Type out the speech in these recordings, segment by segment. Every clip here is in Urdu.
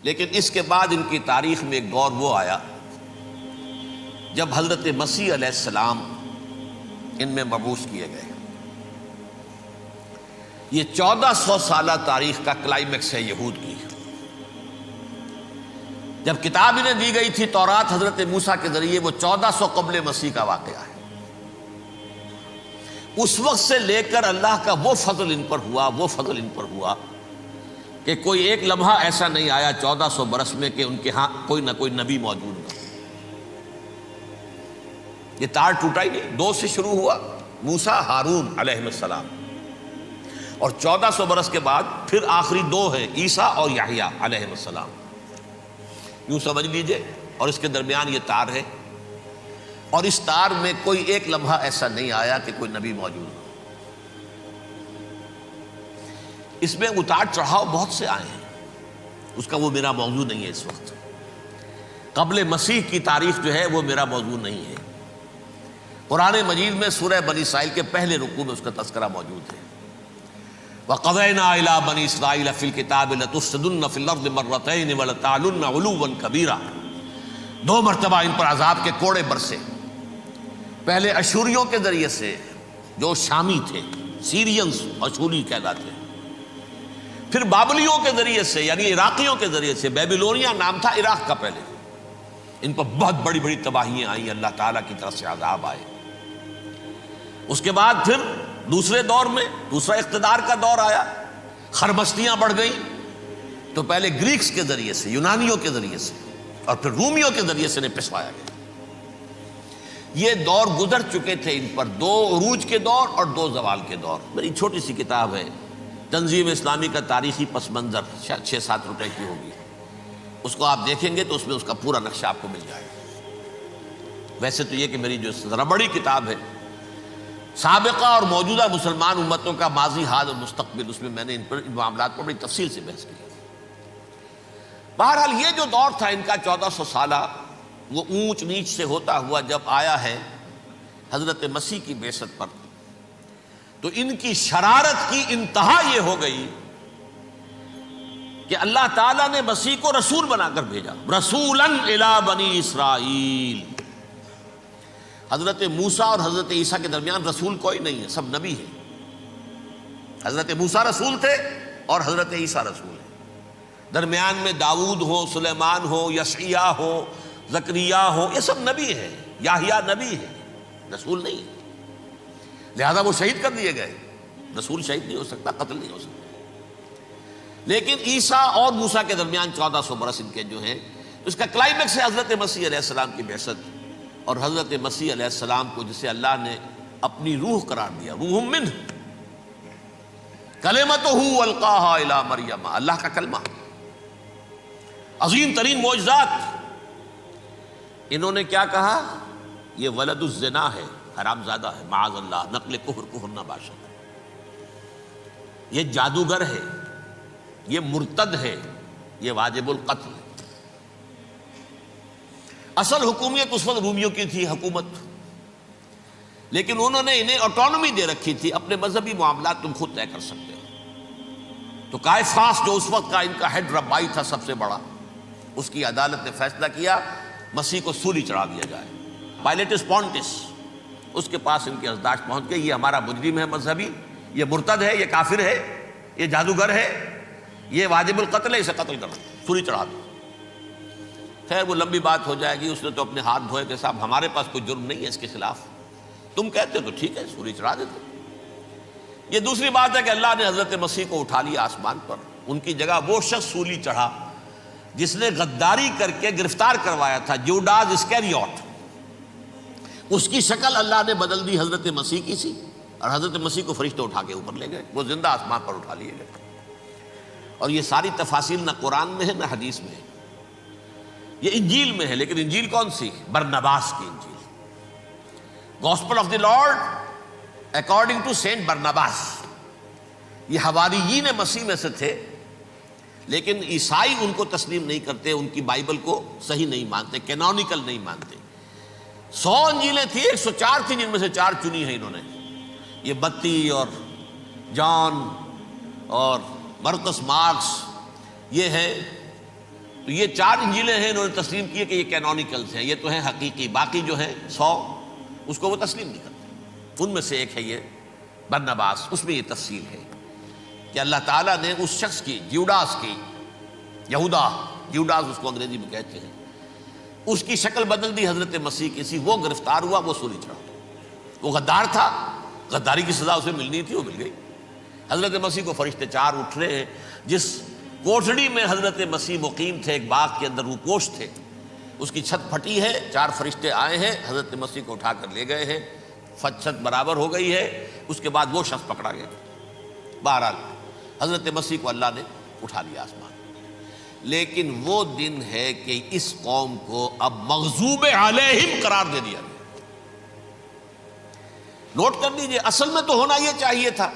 لیکن اس کے بعد ان کی تاریخ میں ایک دور وہ آیا جب حضرت مسیح علیہ السلام ان میں مبعوث کیے گئے۔ یہ 1400 سالہ تاریخ کا کلائمیکس ہے یہود کی۔ جب کتاب انہیں دی گئی تھی تورات حضرت موسیٰ کے ذریعے، وہ 1400 قبل مسیح کا واقعہ ہے۔ اس وقت سے لے کر اللہ کا وہ فضل ان پر ہوا کہ کوئی ایک لمحہ ایسا نہیں آیا 1400 برس میں کہ ان کے ہاں کوئی نہ کوئی نبی موجود نہ۔ یہ تار ٹوٹا ہی نہیں، 2 سے شروع ہوا، موسیٰ ہارون علیہ السلام، اور 1400 برس کے بعد پھر آخری 2 ہیں، عیسیٰ اور یحییٰ علیہ السلام، یوں سمجھ لیجئے۔ اور اس کے درمیان یہ تار ہے، اور اس تار میں کوئی ایک لمحہ ایسا نہیں آیا کہ کوئی نبی موجود ہو۔ اس میں اتار چڑھاؤ بہت سے آئے ہیں، اس کا وہ میرا موضوع نہیں ہے اس وقت۔ قبل مسیح کی تاریخ جو ہے وہ میرا موضوع نہیں ہے۔ قرآن مجید میں سورہ بنی اسرائیل کے پہلے رکوع میں اس کا تذکرہ موجود ہے۔ وَقَضَيْنَا إِلَىٰ بَنِي إِسْرَائِيلَ فِي الْكِتَابِ لَتُفْسِدُنَّ فِي الْأَرْضِ مَرَّتَيْنِ وَلَتَعْلُنَّ عُلُوًّا كَبِيرًا، 2 مرتبہ ان پر عذاب کے کوڑے برسے۔ پہلے اشوریوں کے ذریعے سے جو شامی تھے، سیرینز اشوری کہلاتے ہیں، پھر بابلیوں کے ذریعے سے یعنی عراقیوں کے ذریعے سے، بیبیلونیا نام تھا عراق کا پہلے، ان پر بہت بڑی بڑی تباہیاں آئیں، اللہ تعالیٰ کی طرف سے عذاب آئے۔ اس کے بعد پھر دوسرے دور میں دوسرا اقتدار کا دور آیا، خربستیاں بڑھ گئیں، تو پہلے گریکس کے ذریعے سے، یونانیوں کے ذریعے سے، اور پھر رومیوں کے ذریعے سے پسوایا گیا۔ یہ دور گزر چکے تھے ان پر، 2 عروج کے دور اور 2 زوال کے دور۔ میری چھوٹی سی کتاب ہے تنظیم اسلامی کا تاریخی پس منظر، شاید 6-7 روپے کی ہوگی، اس کو آپ دیکھیں گے تو اس میں اس کا پورا نقشہ آپ کو مل جائے گا۔ ویسے تو یہ کہ میری جو ذرا بڑی کتاب ہے سابقہ اور موجودہ مسلمان امتوں کا ماضی، حال اور مستقبل، اس میں میں نے ان معاملات پر بڑی تفصیل سے بحث کی۔ بہرحال یہ جو دور تھا ان کا 1400 سالہ، وہ اونچ نیچ سے ہوتا ہوا جب آیا ہے حضرت مسیح کی بعثت پر، تو ان کی شرارت کی انتہا یہ ہو گئی کہ اللہ تعالیٰ نے مسیح کو رسول بنا کر بھیجا، رسولاً الی بنی اسرائیل۔ حضرت موسیٰ اور حضرت عیسیٰ کے درمیان رسول کوئی نہیں ہے، سب نبی ہیں۔ حضرت موسیٰ رسول تھے اور حضرت عیسیٰ رسول ہیں۔ درمیان میں داؤد ہو، سلیمان ہو، یشعیاہ ہو، زکریا ہو، یہ سب نبی ہیں، یحییٰ نبی ہیں، رسول نہیں ہے۔ لہذا وہ شہید کر دیے گئے، رسول شہید نہیں ہو سکتا، قتل نہیں ہو سکتا۔ لیکن عیسیٰ اور موسیٰ کے درمیان 1400 برس ان کے جو ہیں، اس کا کلائمیکس ہے حضرت مسیح علیہ السلام کی بعثت، اور حضرت مسیح علیہ السلام کو جسے اللہ نے اپنی روح قرار دیا، روح منہ، کلمتہ القاہا الی مریم، اللہ کا کلمہ، عظیم ترین معجزات۔ انہوں نے کیا کہا؟ یہ ولد الزنا ہے، حرام زادہ ہے، معاذ اللہ، نقل کفر نہ باشد، یہ جادوگر ہے، یہ مرتد ہے، یہ واجب القتل ہے۔ اصل حکومت اس وقت رومیوں کی تھی حکومت، لیکن انہوں نے انہیں آٹونومی دے رکھی تھی، اپنے مذہبی معاملات تم خود طے کر سکتے ہو۔ تو قائفاس جو اس وقت کا ان کا ہیڈ ربائی تھا سب سے بڑا، اس کی عدالت نے فیصلہ کیا مسیح کو سولی چڑھا دیا جائے۔ پائلیٹس پونٹس، اس کے پاس ان کی ازداشت پہنچ گئی، یہ ہمارا مجرم ہے مذہبی، یہ مرتد ہے، یہ کافر ہے، یہ جادوگر ہے، یہ واجب القتل ہے، اسے قتل کرو، سولی چڑھا دو۔ خیر وہ لمبی بات ہو جائے گی، اس نے تو اپنے ہاتھ دھوئے کہ صاحب ہمارے پاس کوئی جرم نہیں ہے اس کے خلاف، تم کہتے ہو تو ٹھیک ہے، سولی چڑھا دیتے۔ یہ دوسری بات ہے کہ اللہ نے حضرت مسیح کو اٹھا لیا آسمان پر، ان کی جگہ وہ شخص سولی چڑھا جس نے غداری کر کے گرفتار کروایا تھا، جوڈاس اسکیریوٹ، اس کی شکل اللہ نے بدل دی حضرت مسیح کی سی، اور حضرت مسیح کو فرشتے اٹھا کے اوپر لے گئے، وہ زندہ آسمان پر اٹھا لیے گئے۔ اور یہ ساری تفاصیل نہ قرآن میں ہے نہ حدیث میں ہے، یہ انجیل میں ہے، لیکن انجیل کون سی؟ برنباس کی انجیل، gospel of the lord according to saint Barnabas. یہ حواریین مسیح میں سے تھے، لیکن عیسائی ان کو تسلیم نہیں کرتے، ان کی بائبل کو صحیح نہیں مانتے، کینونیکل نہیں مانتے۔ 100 انجیلیں تھیں، 104 تھیں، جن میں سے 4 چنی ہیں انہوں نے، یہ متی اور جان اور مرقس مارکس، یہ ہے تو یہ 4 انجیلیں ہیں، انہوں نے تسلیم کیے کہ یہ کینونیکلز ہیں، یہ تو ہیں حقیقی، باقی جو ہیں 100 اس کو وہ تسلیم نہیں کرتے۔ ان میں سے ایک ہے یہ برنباس، اس میں یہ تفصیل ہے کہ اللہ تعالیٰ نے اس شخص کی، جیوڈاس کی، یہودا جیوڈاس اس کو انگریزی میں کہتے ہیں، اس کی شکل بدل دی حضرت مسیح کی سی، وہ گرفتار ہوا، وہ سولی چڑھا۔ وہ غدار تھا، غداری کی سزا اسے ملنی تھی، وہ مل گئی۔ حضرت مسیح کو فرشتے 4 اٹھ رہے ہیں، جس کوٹھڑی میں حضرت مسیح مقیم تھے، ایک باغ کے اندر روپوش تھے، اس کی چھت پھٹی ہے، 4 فرشتے آئے ہیں، حضرت مسیح کو اٹھا کر لے گئے ہیں، چھت برابر ہو گئی ہے، اس کے بعد وہ شخص پکڑا گیا۔ بہرحال حضرت مسیح کو اللہ نے اٹھا لیا آسمان۔ لیکن وہ دن ہے کہ اس قوم کو اب مغضوب علیہم قرار دے دیا گیا۔ نوٹ کر لیجئے، اصل میں تو ہونا یہ چاہیے تھا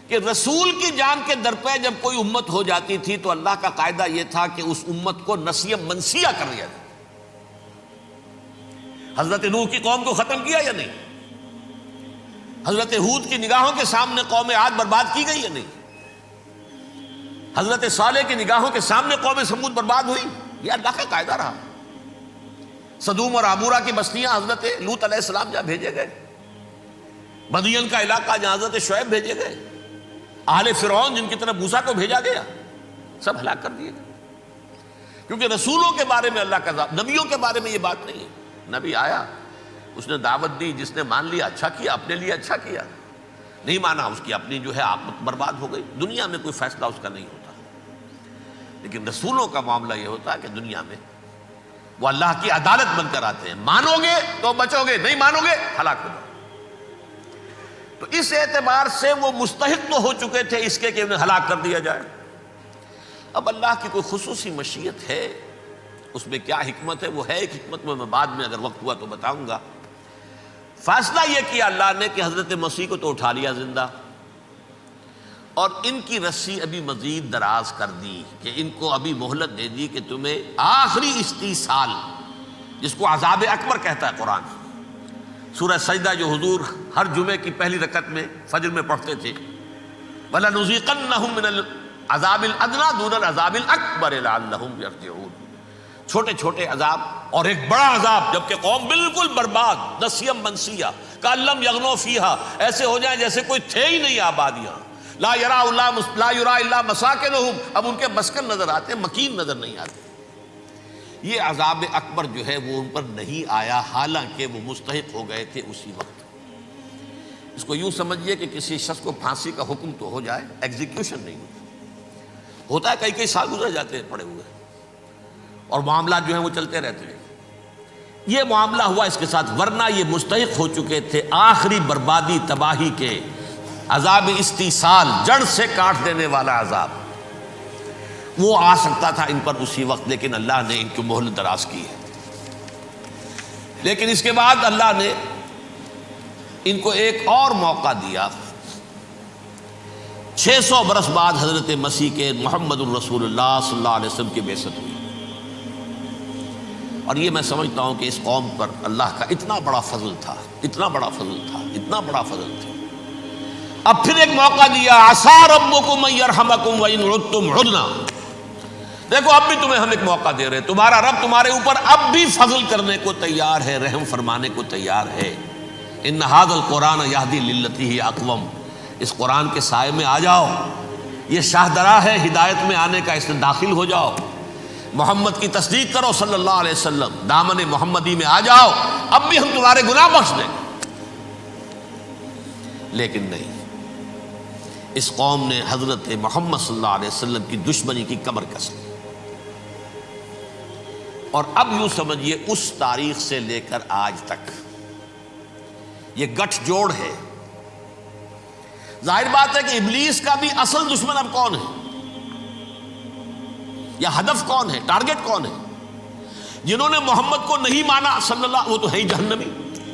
کہ رسول کی جان کے در پہ جب کوئی امت ہو جاتی تھی تو اللہ کا قاعدہ یہ تھا کہ اس امت کو نسیہ منسیہ کر دیا جائے۔ حضرت نوح کی قوم کو ختم کیا یا نہیں؟ حضرت ہود کی نگاہوں کے سامنے قوم عاد برباد کی گئی یا نہیں؟ حضرت صالح کی نگاہوں کے سامنے قوم سمود برباد ہوئی؟ یہ اللہ کا قاعدہ رہا۔ سدوم اور عمورہ کی بستیاں حضرت لوط علیہ السلام جہاں بھیجے گئے، مدین کا علاقہ جہاں حضرت شعیب بھیجے گئے، اہل فرعون جن کی طرف موسیٰ کو بھیجا گیا، سب ہلاک کر دیے گئے۔ کیونکہ رسولوں کے بارے میں اللہ کا نبیوں کے بارے میں یہ بات نہیں ہے۔ نبی آیا، اس نے دعوت دی، جس نے مان لیا اچھا کیا، اپنے لیے اچھا کیا، نہیں مانا اس کی اپنی جو ہے عاقبت برباد ہو گئی۔ دنیا میں کوئی فیصلہ اس کا نہیں ہوتا، لیکن رسولوں کا معاملہ یہ ہوتا ہے کہ دنیا میں وہ اللہ کی عدالت بن کر آتے ہیں، مانو گے تو بچو گے، نہیں مانو گے ہلاک ہو جاؤ۔ تو اس اعتبار سے وہ مستحق تو ہو چکے تھے اس کے کہ انہیں ہلاک کر دیا جائے۔ اب اللہ کی کوئی خصوصی مشیت ہے، اس میں کیا حکمت ہے، وہ ہے ایک حکمت میں بعد میں اگر وقت ہوا تو بتاؤں گا۔ فیصلہ یہ کیا اللہ نے کہ حضرت مسیح کو تو اٹھا لیا زندہ، اور ان کی رسی ابھی مزید دراز کر دی کہ ان کو ابھی مہلت دے دی کہ تمہیں آخری استیصال، جس کو عذاب اکبر کہتا ہے قرآن، سورہ سجدہ جو حضور ہر جمعے کی پہلی رکعت میں فجر میں پڑھتے تھے، وَلَنُذِيقَنَّهُم مِّنَ الْعَذَابِ الْأَدْنَىٰ دُونَ الْعَذَابِ الْأَكْبَرِ لَعَلَّهُمْ يَرْجِعُونَ۔ چھوٹے چھوٹے عذاب اور ایک بڑا عذاب، جبکہ قوم بالکل برباد، نسیم منسیہ، کأن لم یغنوا فیہا، ایسے ہو جائیں جیسے کوئی تھے ہی نہیں آباد یہاں۔ لا یرا الا مساکنہم، اب ان کے مسکن نظر آتے ہیں، مکین نظر نہیں آتے۔ یہ عذاب اکبر جو ہے وہ ان پر نہیں آیا، حالانکہ وہ مستحق ہو گئے تھے اسی وقت۔ اس کو یوں سمجھیے کہ کسی شخص کو پھانسی کا حکم تو ہو جائے، ایگزیکیوشن نہیں ہوتا ہے، کئی سال گزر جاتے ہیں پڑے ہوئے، اور معاملات جو ہیں وہ چلتے رہتے ہیں۔ یہ معاملہ ہوا اس کے ساتھ، ورنہ یہ مستحق ہو چکے تھے آخری بربادی تباہی کے، عذاب استیصال، جڑ سے کاٹ دینے والا عذاب، وہ آ سکتا تھا ان پر اسی وقت، لیکن اللہ نے ان کی مہلت دراز کی ہے۔ لیکن اس کے بعد اللہ نے ان کو ایک اور موقع دیا۔ 600 برس بعد حضرت مسیح کے محمد الرسول اللہ صلی اللہ علیہ وسلم کی بعثت ہوئی، اور یہ میں سمجھتا ہوں کہ اس قوم پر اللہ کا اتنا بڑا فضل تھا، اتنا بڑا فضل تھا، اتنا بڑا فضل تھا۔ اب پھر ایک موقع دیا، عسیٰ ربکم ان یرحمکم وان عدتم عدنا۔ دیکھو اب بھی تمہیں ہم ایک موقع دے رہے ہیں، تمہارا رب تمہارے اوپر اب بھی فضل کرنے کو تیار ہے، رحم فرمانے کو تیار ہے۔ ان ھذا القرآن یہدی للتی ہی اقوم، اس قرآن کے سائے میں آ جاؤ، یہ شاہدرا ہے ہدایت میں آنے کا، اس میں داخل ہو جاؤ، محمد کی تصدیق کرو صلی اللہ علیہ وسلم، دامن محمدی میں آ جاؤ، اب بھی ہم تمہارے گناہ بخش دیں۔ لیکن نہیں، اس قوم نے حضرت محمد صلی اللہ علیہ وسلم کی دشمنی کی کمر کس لی، اور اب یوں سمجھیے اس تاریخ سے لے کر آج تک یہ گٹھ جوڑ ہے۔ ظاہر بات ہے کہ ابلیس کا بھی اصل دشمن اب کون ہے، یا ہدف کون ہے، ٹارگٹ کون ہے؟ جنہوں نے محمد کو نہیں مانا صلی اللہ، وہ تو ہے ہی جہنمی،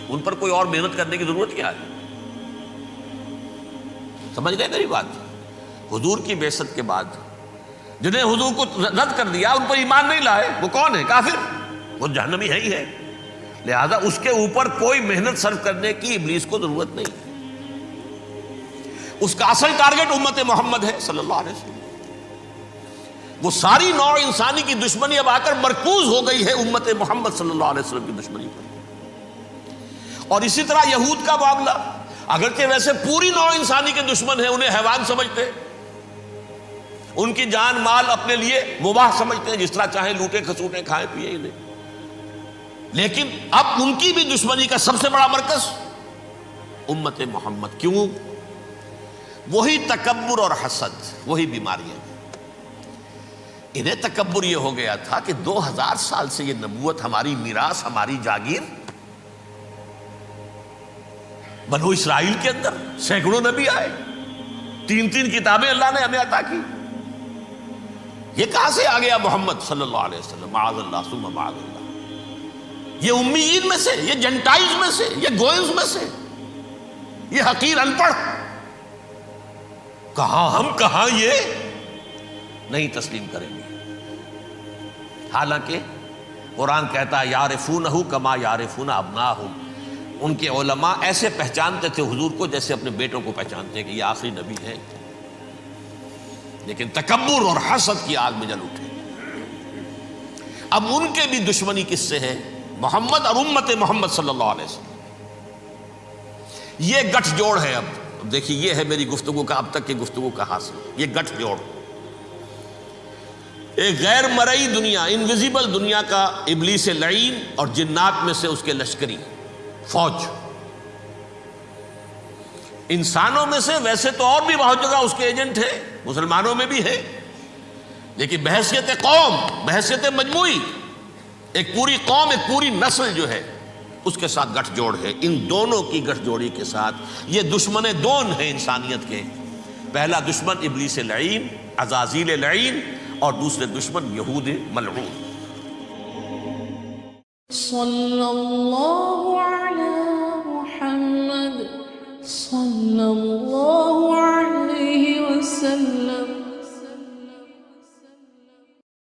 ان پر کوئی اور محنت کرنے کی ضرورت کیا ہے؟ سمجھ گئے میری بات؟ حضور کی بعثت کے بعد جنہیں حضور کو رد کر دیا، ان پر ایمان نہیں لائے، وہ کون ہے؟ کافر، وہ جہنمی ہے ہی ہے۔ لہذا اس کے اوپر کوئی محنت صرف کرنے کی ابلیس کو ضرورت نہیں ہے، اس کا اصل ٹارگٹ امت محمد ہے صلی اللہ علیہ وسلم۔ وہ ساری نوع انسانی کی دشمنی اب آ کر مرکوز ہو گئی ہے امت محمد صلی اللہ علیہ وسلم کی دشمنی پر۔ اور اسی طرح یہود کا معاملہ، اگرچہ ویسے پوری نوع انسانی کے دشمن ہیں، انہیں حیوان سمجھتے، ان کی جان مال اپنے لیے مباح سمجھتے ہیں، جس طرح چاہیں لوٹے کھسوٹے کھائیں پیئے انہیں، لیکن اب ان کی بھی دشمنی کا سب سے بڑا مرکز امت محمد۔ کیوں؟ وہی تکبر اور حسد، وہی بیماریاں۔ انہیں تکبر یہ ہو گیا تھا کہ 2000 سال سے یہ نبوت ہماری میراث، ہماری جاگیر، بنو اسرائیل کے اندر سینکڑوں نبی آئے، 3 کتابیں اللہ نے ہمیں عطا کی، یہ کہاں سے آ گیا محمد صلی اللہ علیہ وسلم؟ معاذ اللہ ثم معاذ اللہ، یہ امیین میں سے، یہ جنٹائلز میں سے، یہ گوئنز میں سے، یہ حقیر ان پڑھ، کہاں ہم کہاں یہ نہیں تسلیم کریں گے۔ حالانکہ قرآن کہتا ہے یعرفونہ کما یعرفون ابناہم، ان کے علماء ایسے پہچانتے تھے حضور کو جیسے اپنے بیٹوں کو پہچانتے ہیں کہ یہ آخری نبی ہے، لیکن تکبر اور حسد کی آگ میں جل اٹھے۔ اب ان کے بھی دشمنی کس سے ہے؟ محمد اور امت محمد صلی اللہ علیہ وسلم۔ یہ گٹھ جوڑ ہے۔ اب دیکھیے، یہ ہے میری گفتگو کا اب تک کی گفتگو کا حاصل، یہ گٹھ جوڑ، ایک غیر مرئی دنیا، انویزیبل دنیا کا ابلیس لعین اور جنات میں سے اس کے لشکری فوج، انسانوں میں سے ویسے تو اور بھی بہت جگہ اس کے ایجنٹ ہیں، مسلمانوں میں بھی ہے، لیکن بحیثیت قوم، بحیثیت مجموعی، ایک پوری قوم، ایک پوری نسل جو ہے اس کے ساتھ گٹھ جوڑ ہے۔ ان دونوں کی گٹھ جوڑی کے ساتھ یہ دشمن دون ہیں انسانیت کے، پہلا دشمن ابلیس لعین، عزازیل لعین، اور دوسرے دشمن یہود ملعون۔ صلی اللہ علی محمد صلی اللہ